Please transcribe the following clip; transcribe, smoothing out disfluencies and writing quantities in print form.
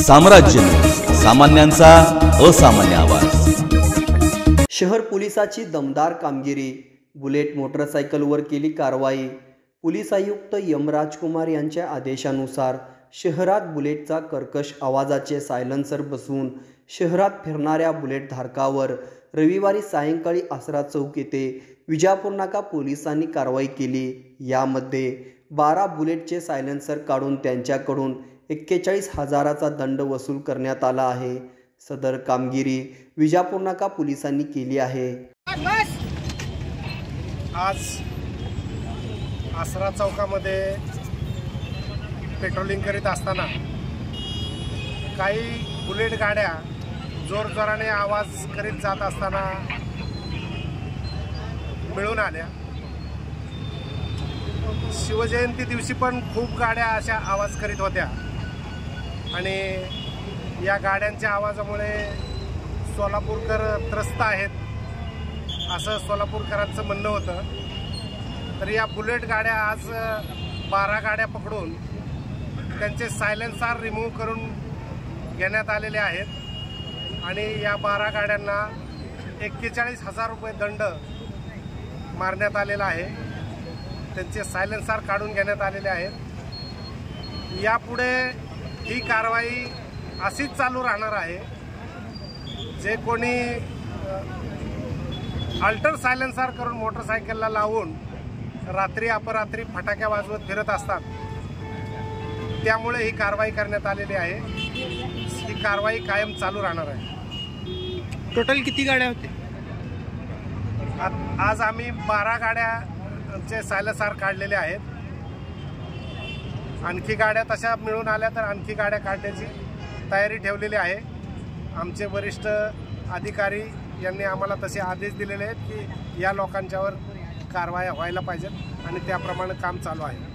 साम्राज्य न्यूज, सामान्यांचा असामान्य आवाज। शहर पोलिसाची दमदार कामगिरी, बुलेट मोटरसायकलवर केली कारवाई। पोलीस आयुक्त एम राजकुमार यांच्या आदेशानुसार शहरात बुलेटचा कर्कश आवाजाचे सायलेन्सर बसवून शहरात फिरणाऱ्या बुलेट धारकावर रविवारी सायंकाळी आसरा चौक येथे विजापूर नाका पोलिसांनी कारवाई केली। यामध्ये 12 बुलेटचे सायलेन्सर काढून त्यांच्याकडून 41,000चा दंड वसूल करण्यात आला आहे। सदर कामगिरी विजापूर नाका पोलिसांनी केली आहे। आज आसरा चौकामध्ये पेट्रोलिंग करीत असताना काही बुलेट गाड्या जोरजोराने आवाज करीत जात असताना मिळून आल्या। शिवजयंती दिवशी पण खूप गाड्या अशा आवाज करीत होत्या आणि या गाड्यांच्या आवाजामुळे सोलापूरकर त्रस्त आहेत असं सोलापूरकरांचं म्हणणं होतं। तर या बुलेट गाड्या आज 12 गाड्या पकडून त्यांचे सायलेन्सर रिमूव्ह करून घेण्यात आलेले आहेत आणि या 12 गाड्यांना 41,000 रुपये दंड मारण्यात आलेला आहे। त्यांचे सायलेन्सर काढून घेण्यात आलेले आहेत। यापुढे ही कारवाई अशीच चालू राहणार आहे। जे कोणी अल्टर सायलेन्सर करून मोटरसायकलला लावून रात्री अपरात्री फटाक्या वाजवत फिरत असतात, त्यामुळे ही कारवाई करण्यात आलेली आहे। ही कारवाई कायम चालू राहणार आहे। टोटल किती गाड्या होते? आज आम्ही 12 गाड्यांचे सायलेन्सर काढलेले आहेत। आणखी गाड्या तशा मिळून आल्या तर आणखी गाड्या काढण्याची तयारी ठेवलेली आहे। आमचे वरिष्ठ अधिकारी यांनी आम्हाला तसे आदेश दिलेले आहेत की या लोकांच्यावर कारवाया व्हायला पाहिजेत आणि त्याप्रमाणे काम चालू आहे।